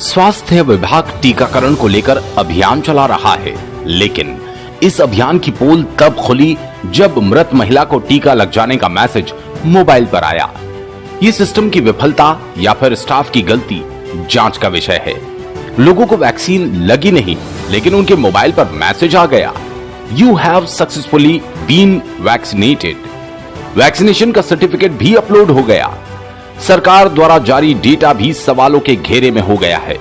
स्वास्थ्य विभाग टीकाकरण को लेकर अभियान चला रहा है, लेकिन इस अभियान की पोल तब खुली जब मृत महिला को टीका लग जाने का मैसेज मोबाइल पर आया। ये सिस्टम की विफलता या फिर स्टाफ की गलती जांच का विषय है। लोगों को वैक्सीन लगी नहीं, लेकिन उनके मोबाइल पर मैसेज आ गया, you have successfully been vaccinated. Vaccination का सर्टिफिकेट भी अपलोड हो गया। सरकार द्वारा जारी डेटा भी सवालों के घेरे में हो गया है।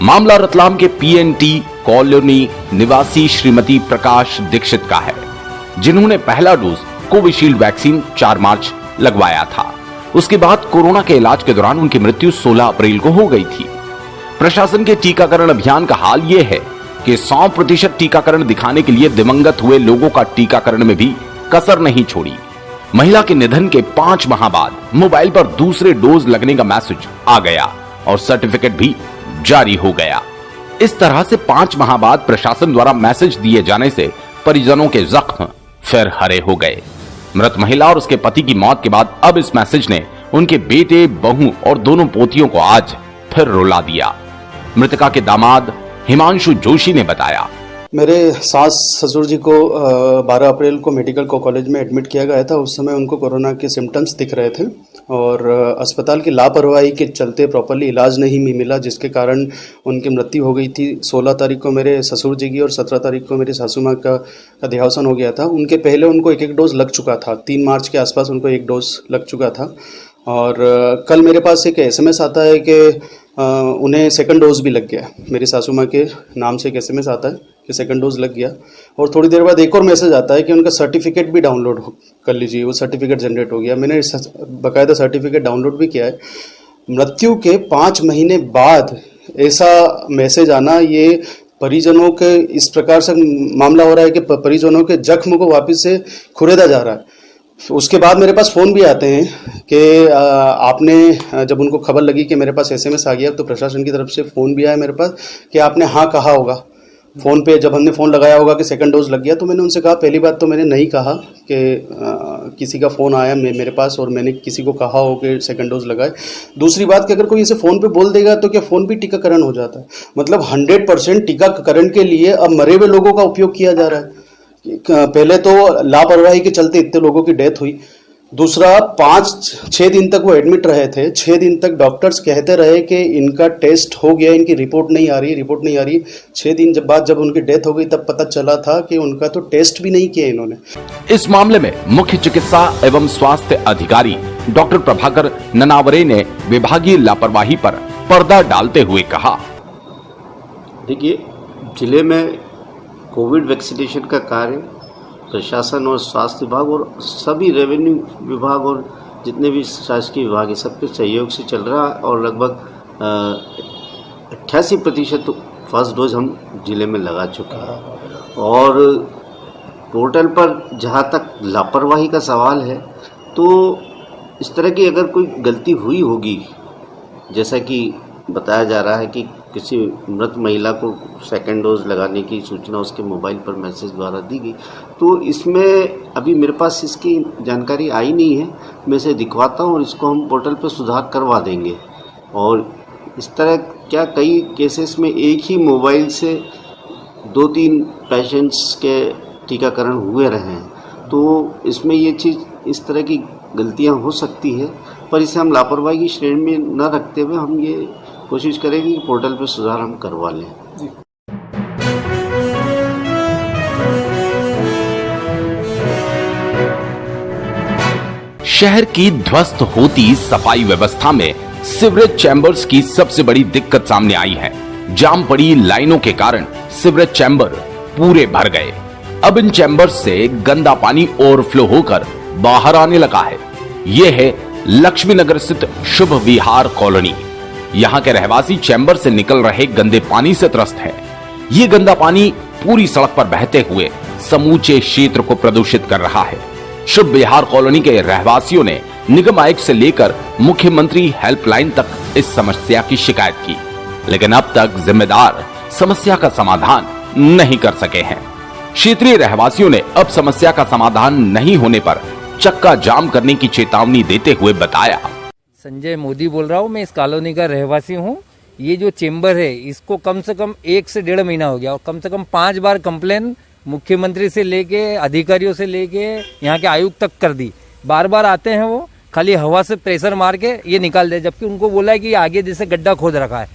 मामला रतलाम के पीएनटी कॉलोनी निवासी श्रीमती प्रकाश दीक्षित का है, जिन्होंने पहला डोज कोविशील्ड वैक्सीन 4 मार्च लगवाया था। उसके बाद कोरोना के इलाज के दौरान उनकी मृत्यु 16 अप्रैल को हो गई थी। प्रशासन के टीकाकरण अभियान का हाल यह है कि 100% टीकाकरण दिखाने के लिए दिवंगत हुए लोगों का टीकाकरण में भी कसर नहीं छोड़ी। महिला के निधन के 5 माह बाद मोबाइल पर दूसरे डोज लगने का मैसेज आ गया और सर्टिफिकेट भी जारी हो गया। इस तरह से 5 माह बाद प्रशासन द्वारा मैसेज दिए जाने से परिजनों के जख्म फिर हरे हो गए। मृत महिला और उसके पति की मौत के बाद अब इस मैसेज ने उनके बेटे, बहू और दोनों पोतियों को आज फिर रुला दिया। मृतका के दामाद हिमांशु जोशी ने बताया, मेरे सास ससुर जी को 12 अप्रैल को मेडिकल कॉलेज में एडमिट किया गया था। उस समय उनको कोरोना के सिम्टम्स दिख रहे थे और अस्पताल की लापरवाही के चलते प्रॉपरली इलाज नहीं मिला, जिसके कारण उनकी मृत्यु हो गई थी। 16 तारीख को मेरे ससुर जी की और 17 तारीख को मेरी सासू माँ का देहावसान हो गया था। उनके पहले उनको एक डोज लग चुका था। 3 मार्च के आसपास उनको 1 डोज लग चुका था और कल मेरे पास एक SMS आता है कि उन्हें सेकंड डोज भी लग गया। मेरी सासू माँ के नाम से एक SMS आता है कि सेकंड डोज लग गया और थोड़ी देर बाद एक और मैसेज आता है कि उनका सर्टिफिकेट भी डाउनलोड कर लीजिए। वो सर्टिफिकेट जनरेट हो गया। मैंने बाकायदा सर्टिफिकेट डाउनलोड भी किया है। मृत्यु के 5 महीने बाद ऐसा मैसेज आना, ये परिजनों के इस प्रकार से मामला हो रहा है कि परिजनों के जख्म को वापस से खुरेदा जा रहा है। उसके बाद मेरे पास फ़ोन भी आते हैं कि आपने, जब उनको खबर लगी कि मेरे पास SMS आ गया, तो प्रशासन की तरफ से फ़ोन भी आया मेरे पास कि आपने हाँ कहा होगा फ़ोन पे। जब हमने फ़ोन लगाया होगा कि सेकंड डोज लग गया, तो मैंने उनसे कहा, पहली बात तो मैंने नहीं कहा कि किसी का फ़ोन आया मेरे पास और मैंने किसी को कहा हो कि सेकंड डोज लगाए। दूसरी बात कि अगर कोई इसे फ़ोन पे बोल देगा तो क्या फ़ोन भी टीकाकरण हो जाता है? मतलब 100% टीकाकरण के लिए अब मरे हुए लोगों का उपयोग किया जा रहा है। पहले तो लापरवाही के चलते इतने लोगों की डेथ हुई। दूसरा, 5-6 दिन तक वो एडमिट रहे थे। 6 दिन तक डॉक्टर्स कहते रहे कि इनका टेस्ट हो गया, इनकी रिपोर्ट नहीं आ रही। 6 दिन बाद जब उनकी डेथ हो गई तब पता चला था कि उनका तो टेस्ट भी नहीं किया इन्होंने। इस मामले में मुख्य चिकित्सा एवं स्वास्थ्य अधिकारी डॉक्टर प्रभाकर ननावरे ने विभागीय लापरवाही पर पर्दा डालते हुए कहा, देखिए, जिले में कोविड वैक्सीनेशन का कार्य प्रशासन और स्वास्थ्य विभाग और सभी रेवेन्यू विभाग और जितने भी शासकीय विभाग है, सबके सहयोग से चल रहा है और लगभग 88% फर्स्ट डोज हम जिले में लगा चुके हैं। और पोर्टल पर जहाँ तक लापरवाही का सवाल है, तो इस तरह की अगर कोई गलती हुई होगी, जैसा कि बताया जा रहा है कि किसी मृत महिला को सेकंड डोज लगाने की सूचना उसके मोबाइल पर मैसेज द्वारा दी गई, तो इसमें अभी मेरे पास इसकी जानकारी आई नहीं है। मैं इसे दिखवाता हूँ और इसको हम पोर्टल पर सुधार करवा देंगे। और इस तरह क्या कई केसेस में एक ही मोबाइल से 2-3 पेशेंट्स के टीकाकरण हुए रहे हैं, तो इसमें ये चीज़, इस तरह की गलतियाँ हो सकती है, पर इसे हम लापरवाही की श्रेणी में न रखते हुए हम ये कोशिश करेंगे कि पोर्टल पर सुधार हम करवा लें। शहर की ध्वस्त होती सफाई व्यवस्था में सीवरेज चैम्बर्स की सबसे बड़ी दिक्कत सामने आई है। जाम पड़ी लाइनों के कारण सीवरेज चैम्बर पूरे भर गए। अब इन चैम्बर्स से गंदा पानी ओवरफ्लो होकर बाहर आने लगा है। यह है लक्ष्मी नगर स्थित शुभ विहार कॉलोनी। यहाँ के रहवासी चैम्बर से निकल रहे गंदे पानी से त्रस्त है। ये गंदा पानी पूरी सड़क पर बहते हुए समूचे क्षेत्र को प्रदूषित कर रहा है। शुभ विहार कॉलोनी के रहवासियों ने निगम आयुक्त से लेकर मुख्यमंत्री हेल्पलाइन तक इस समस्या की शिकायत की, लेकिन अब तक जिम्मेदार समस्या का समाधान नहीं कर सके हैं। क्षेत्रीय रहवासियों ने अब समस्या का समाधान नहीं होने पर चक्का जाम करने की चेतावनी देते हुए बताया, संजय मोदी बोल रहा हूँ, मैं इस कॉलोनी का रहवासी हूँ। ये जो चेंबर है इसको कम से कम 1 से 1.5 महीना हो गया और कम से कम 5 बार कंप्लेन मुख्यमंत्री से लेके अधिकारियों से लेके यहाँ के आयुक्त तक कर दी। बार बार आते हैं वो खाली हवा से प्रेशर मार के ये निकाल दे, जबकि उनको बोला है कि आगे जैसे गड्ढा खोद रखा है,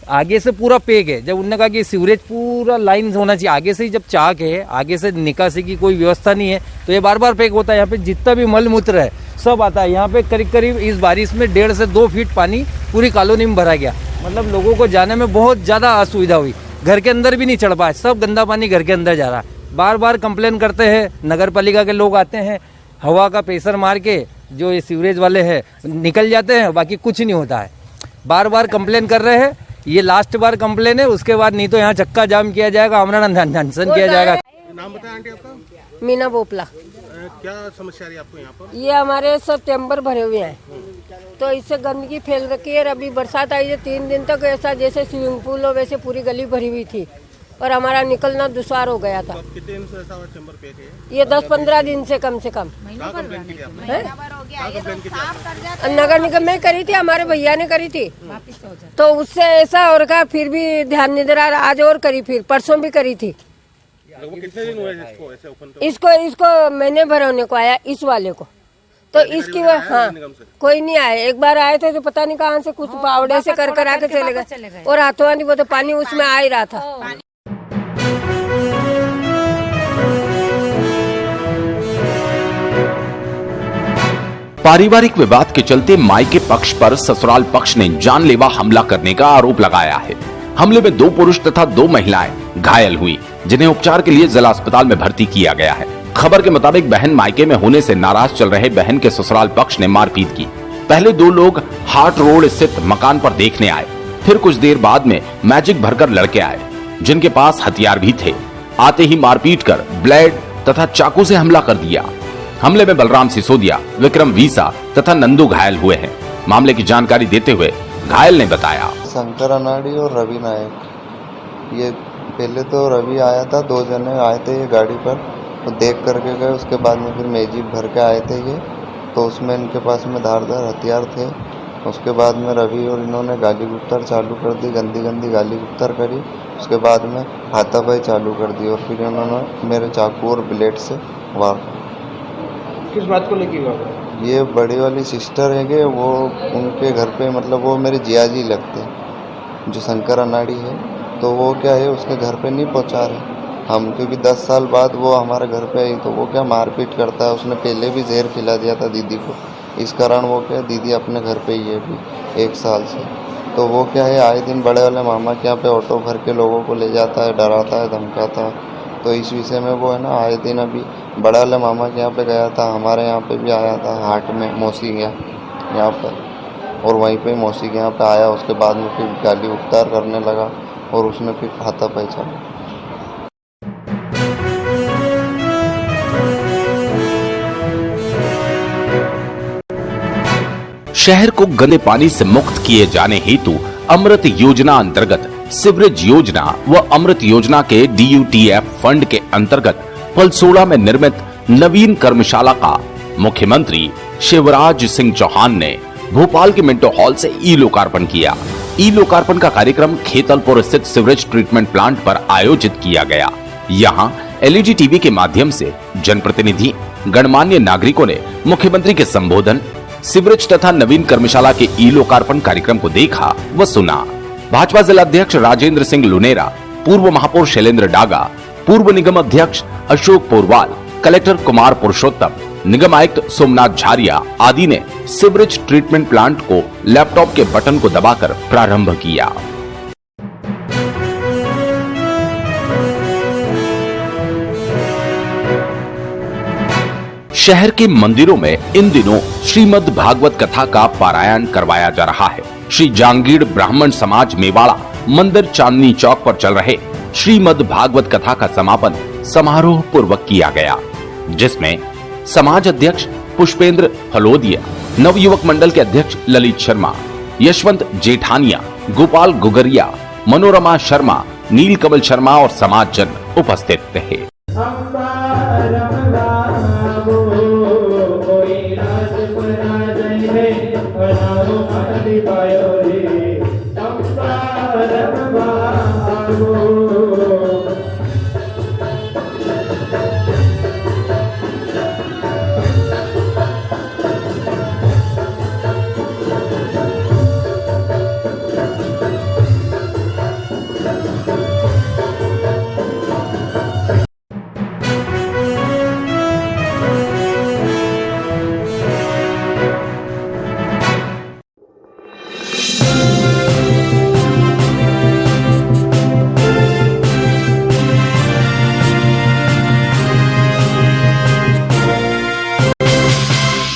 आगे से पूरा पेक है। जब उन्होंने कहा कि सीवरेज पूरा लाइन होना चाहिए आगे से ही, जब चाक है आगे से निकासी की कोई व्यवस्था नहीं है तो ये बार बार पेक होता है। यहाँ पे जितना भी मल मूत्र है सब आता है। यहाँ पे करीब करीब इस बारिश में 1.5 से 2 फीट पानी पूरी कॉलोनी में भरा गया। मतलब लोगों को जाने में बहुत ज़्यादा असुविधा हुई, घर के अंदर भी नहीं चढ़ पाए, सब गंदा पानी घर के अंदर जा रहा है। बार बार कंप्लेन करते हैं, नगर पालिका के लोग आते हैं, हवा का प्रेशर मार के जो ये सीवरेज वाले हैं निकल जाते हैं, बाकी कुछ नहीं होता है। बार बार कंप्लेन कर रहे हैं, ये लास्ट बार कंप्लेन है, उसके बाद नहीं तो यहाँ चक्का जाम किया जाएगा, आमरण अनशन किया जाएगा। नाम बताएं आंटी आपका? मीना बोपला। क्या समस्या रही आपको यहाँ पर? ये हमारे सब चैम्बर भरे हुए हैं तो इससे गंदगी फैल रखी है। अभी बरसात आई है 3 दिन तक ऐसा जैसे स्विमिंग पूल हो वैसे पूरी गली भरी हुई थी और हमारा निकलना दुश्वार हो गया था। कितने दिन से ऐसा चैम्बर पे है? ये 10-15 दिन से कम है? नगर निगम में करी थी, हमारे भैया ने करी थी तो उससे ऐसा और का फिर भी ध्यान नहीं दे रहा। आज और करी, फिर परसों भी करी थी। कितने दिन हुए इसको ऐसे ओपन? इसको महीने भर होने को आया इस वाले को, तो इसकी हाँ कोई नहीं आया। एक बार आए थे तो पता नहीं कहाँ से कुछ पावड़े से कर आके चले गए और हाथों हाथ वो तो पानी उसमें आ ही रहा था। पारिवारिक विवाद के चलते मायके पक्ष पर ससुराल पक्ष ने जानलेवा हमला करने का आरोप लगाया है। हमले में 2 पुरुष तथा 2 महिलाएं घायल हुई, जिन्हें उपचार के लिए जिला अस्पताल में भर्ती किया गया है। खबर के मुताबिक बहन मायके में होने से नाराज चल रहे बहन के ससुराल पक्ष ने मारपीट की। पहले 2 लोग हाट रोड स्थित मकान पर देखने आए, फिर कुछ देर बाद में मैजिक भरकर लड़के आए, जिनके पास हथियार भी थे। आते ही मारपीट कर ब्लेड तथा चाकू से हमला कर दिया। हमले में बलराम सिसोदिया, विक्रम वीसा तथा नंदू घायल हुए हैं। मामले की जानकारी देते हुए घायल ने बताया, शंकर अनाड़ी और रवि नायक, ये पहले तो रवि आया था, 2 जने आए थे ये गाड़ी पर, तो देख करके गए। उसके बाद में फिर मैजिक भर के आए थे ये, तो उसमें इनके पास में धारदार हथियार थे। उसके बाद में रवि और इन्होंने गाली गुप्तर चालू कर दी, गंदी गंदी गाली गुप्तर करी। उसके बाद में हाथापाई चालू कर दी और फिर इन्होंने मेरे चाकू और ब्लेड से वार। किस बात को लेके हुआ? ये बड़ी वाली सिस्टर है कि वो उनके घर पे, मतलब वो मेरे जिया जी लगते जो शंकर अनाड़ी है, तो वो क्या है उसके घर पे नहीं पहुंचा रहे हम, क्योंकि 10 साल बाद वो हमारे घर पे आई तो वो क्या मारपीट करता है। उसने पहले भी जहर खिला दिया था दीदी को, इस कारण वो क्या दीदी अपने घर पे ही है अभी 1 साल से। तो वो क्या है आए दिन बड़े वाले मामा के यहाँ पे ऑटो भर के लोगों को ले जाता है, डराता है, धमकाता है। तो इस विषय में वो है ना आए दिन अभी बड़ा वाले मामा के यहाँ पे गया था, हमारे यहाँ पे भी आया था हाट में, मौसी के यहाँ पर, और वहीं पे मौसी के यहाँ पे आया। उसके बाद में फिर गाली उपतार करने लगा और उसने फिर हाथापाई चालू। शहर को गंदे पानी से मुक्त किए जाने हेतु अमृत योजना अंतर्गत सीवरेज योजना व अमृत योजना के DUTF फंड के अंतर्गत पलसोड़ा में निर्मित नवीन कर्मशाला का मुख्यमंत्री शिवराज सिंह चौहान ने भोपाल के मिंटो हॉल से ई लोकार्पण किया। ई लोकार्पण का कार्यक्रम खेतलपुर स्थित सीवरेज ट्रीटमेंट प्लांट पर आयोजित किया गया। यहाँ LED टीवी के माध्यम से जनप्रतिनिधि, गणमान्य नागरिकों ने मुख्यमंत्री के संबोधन, सीवरेज तथा नवीन कर्मशाला के ई लोकार्पण कार्यक्रम को देखा व सुना। भाजपा जिला अध्यक्ष राजेंद्र सिंह लुनेरा, पूर्व महापौर शैलेंद्र डागा, पूर्व निगम अध्यक्ष अशोक पोरवाल, कलेक्टर कुमार पुरुषोत्तम, निगम आयुक्त सोमनाथ झारिया आदि ने सीवरेज ट्रीटमेंट प्लांट को लैपटॉप के बटन को दबाकर प्रारंभ किया। शहर के मंदिरों में इन दिनों श्रीमद् भागवत कथा का पारायण करवाया जा रहा है। श्री जांगीड़ ब्राह्मण समाज मेवाड़ा मंदिर चांदनी चौक पर चल रहे श्रीमद् भागवत कथा का समापन समारोह पूर्वक किया गया, जिसमें समाज अध्यक्ष पुष्पेंद्र हलोदिया, नवयुवक मंडल के अध्यक्ष ललित शर्मा, यशवंत जेठानिया, गोपाल गुगरिया, मनोरमा शर्मा, नीलकमल शर्मा और समाज जन उपस्थित थे। बनाओ हो